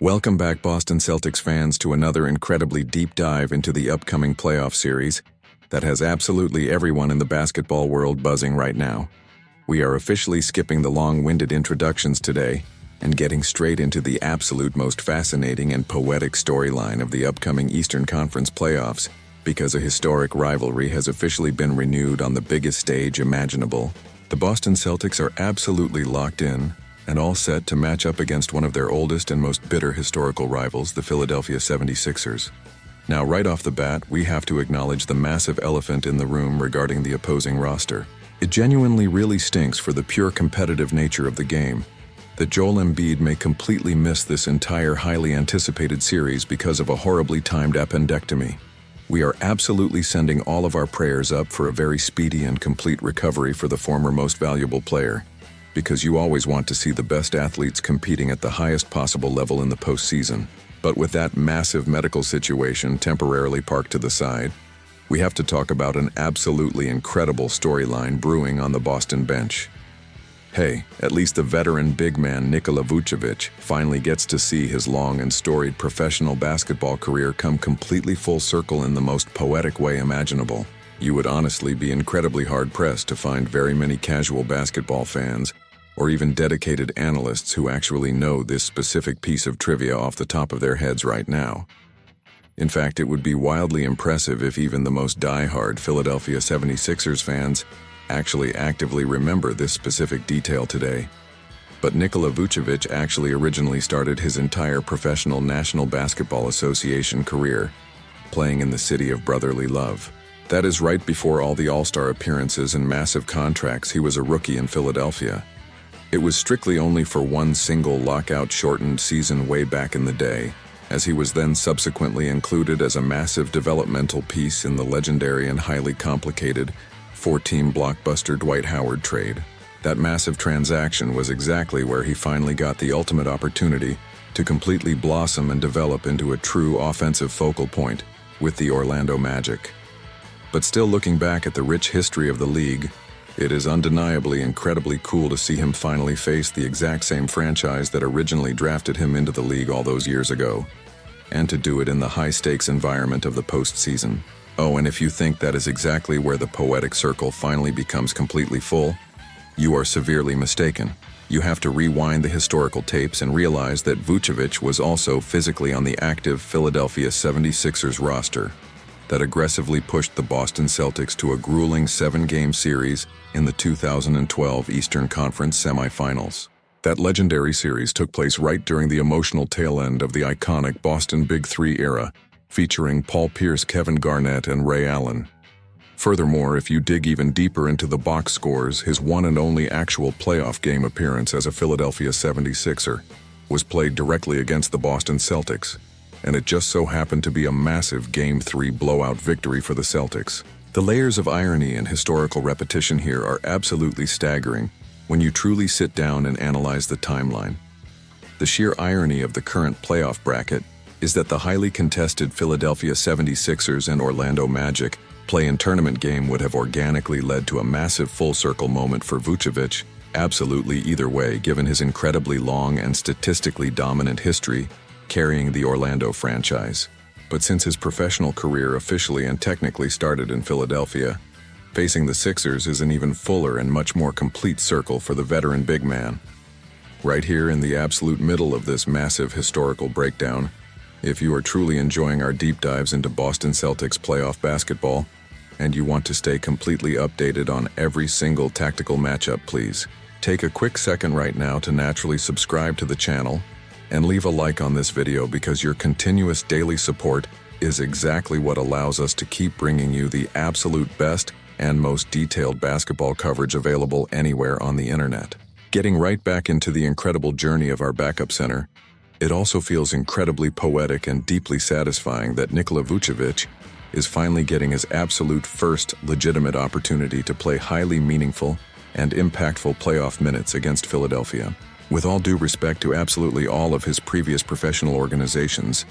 Welcome back, Boston Celtics fans, to another incredibly deep dive into the upcoming playoff series that has absolutely everyone in the basketball world buzzing right now. We are officially skipping the long-winded introductions today and getting straight into the absolute most fascinating and poetic storyline of the upcoming Eastern Conference playoffs, because a historic rivalry has officially been renewed on the biggest stage imaginable. The Boston Celtics are absolutely locked in and all set to match up against one of their oldest and most bitter historical rivals, the Philadelphia 76ers. Now, right off the bat, we have to acknowledge the massive elephant in the room regarding the opposing roster. It genuinely really stinks for the pure competitive nature of the game that Joel Embiid may completely miss this entire highly anticipated series because of a horribly timed appendectomy. We are absolutely sending all of our prayers up for a very speedy and complete recovery for the former most valuable player, because you always want to see the best athletes competing at the highest possible level in the postseason. But with that massive medical situation temporarily parked to the side, we have to talk about an absolutely incredible storyline brewing on the Boston bench. Hey, at least the veteran big man Nikola Vucevic finally gets to see his long and storied professional basketball career come completely full circle in the most poetic way imaginable. You would honestly be incredibly hard-pressed to find very many casual basketball fans or even dedicated analysts who actually know this specific piece of trivia off the top of their heads right now. In fact, it would be wildly impressive if even the most die-hard Philadelphia 76ers fans actually actively remember this specific detail today. But Nikola Vucevic actually originally started his entire professional National Basketball Association career playing in the city of brotherly love. That is right before all the all-star appearances and massive contracts. He was a rookie in Philadelphia. It was strictly only for one single lockout-shortened season way back in the day, as he was then subsequently included as a massive developmental piece in the legendary and highly complicated four-team blockbuster Dwight Howard trade. That massive transaction was exactly where he finally got the ultimate opportunity to completely blossom and develop into a true offensive focal point with the Orlando Magic. But still, looking back at the rich history of the league, it is undeniably incredibly cool to see him finally face the exact same franchise that originally drafted him into the league all those years ago, and to do it in the high-stakes environment of the postseason. Oh, and if you think that is exactly where the poetic circle finally becomes completely full, you are severely mistaken. You have to rewind the historical tapes and realize that Vucevic was also physically on the active Philadelphia 76ers roster that aggressively pushed the Boston Celtics to a grueling 7-game series in the 2012 Eastern Conference Semifinals. That legendary series took place right during the emotional tail end of the iconic Boston Big Three era, featuring Paul Pierce, Kevin Garnett, and Ray Allen. Furthermore, if you dig even deeper into the box scores, his one and only actual playoff game appearance as a Philadelphia 76er was played directly against the Boston Celtics, and it just so happened to be a massive Game 3 blowout victory for the Celtics. The layers of irony and historical repetition here are absolutely staggering when you truly sit down and analyze the timeline. The sheer irony of the current playoff bracket is that the highly contested Philadelphia 76ers and Orlando Magic play-in tournament game would have organically led to a massive full-circle moment for Vucevic, absolutely either way, given his incredibly long and statistically dominant history carrying the Orlando franchise. But since his professional career officially and technically started in Philadelphia, facing the Sixers is an even fuller and much more complete circle for the veteran big man. Right here in the absolute middle of this massive historical breakdown, if you are truly enjoying our deep dives into Boston Celtics playoff basketball, and you want to stay completely updated on every single tactical matchup, please take a quick second right now to naturally subscribe to the channel and leave a like on this video, because your continuous daily support is exactly what allows us to keep bringing you the absolute best and most detailed basketball coverage available anywhere on the internet. Getting right back into the incredible journey of our backup center, it also feels incredibly poetic and deeply satisfying that Nikola Vucevic is finally getting his absolute first legitimate opportunity to play highly meaningful and impactful playoff minutes against Philadelphia. With all due respect to absolutely all of his previous professional organizations,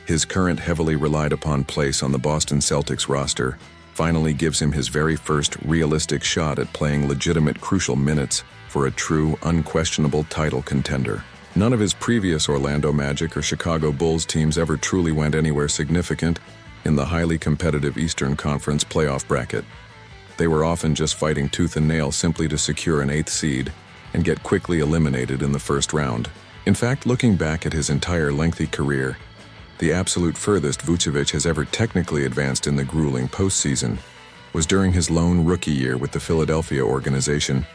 his current heavily relied upon place on the Boston Celtics roster finally gives him his very first realistic shot at playing legitimate crucial minutes for a true, unquestionable title contender. None of his previous Orlando Magic or Chicago Bulls teams ever truly went anywhere significant in the highly competitive Eastern Conference playoff bracket. They were often just fighting tooth and nail simply to secure an 8th seed and get quickly eliminated in the first round. In fact, looking back at his entire lengthy career, the absolute furthest Vucevic has ever technically advanced in the grueling postseason was during his lone rookie year with the Philadelphia organization,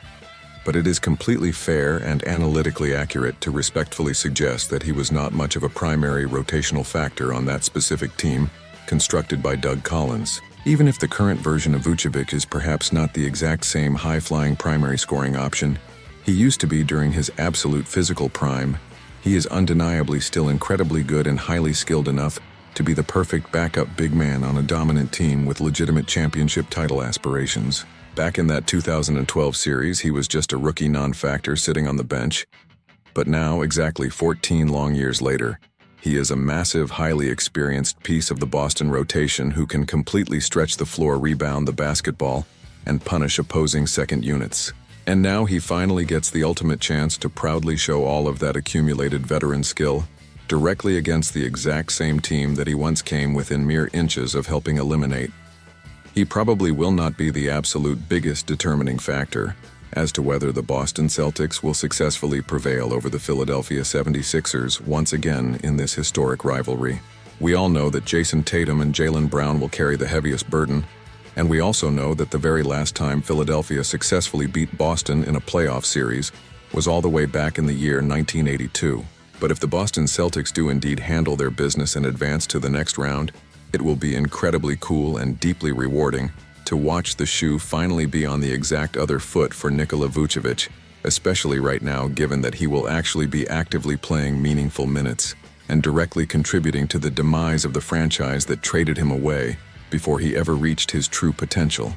but it is completely fair and analytically accurate to respectfully suggest that he was not much of a primary rotational factor on that specific team constructed by Doug Collins. Even if the current version of Vucevic is perhaps not the exact same high-flying primary scoring option he used to be during his absolute physical prime, he is undeniably still incredibly good and highly skilled enough to be the perfect backup big man on a dominant team with legitimate championship title aspirations. Back in that 2012 series, he was just a rookie non-factor sitting on the bench. But now, exactly 14 long years later, he is a massive, highly experienced piece of the Boston rotation who can completely stretch the floor, rebound the basketball, and punish opposing second units. And now he finally gets the ultimate chance to proudly show all of that accumulated veteran skill directly against the exact same team that he once came within mere inches of helping eliminate. He probably will not be the absolute biggest determining factor as to whether the Boston Celtics will successfully prevail over the Philadelphia 76ers once again in this historic rivalry. We all know that Jason Tatum and Jaylen Brown will carry the heaviest burden, and we also know that the very last time Philadelphia successfully beat Boston in a playoff series was all the way back in the year 1982. But if the Boston Celtics do indeed handle their business and advance to the next round, it will be incredibly cool and deeply rewarding to watch the shoe finally be on the exact other foot for Nikola Vucevic, especially right now given that he will actually be actively playing meaningful minutes and directly contributing to the demise of the franchise that traded him away before he ever reached his true potential.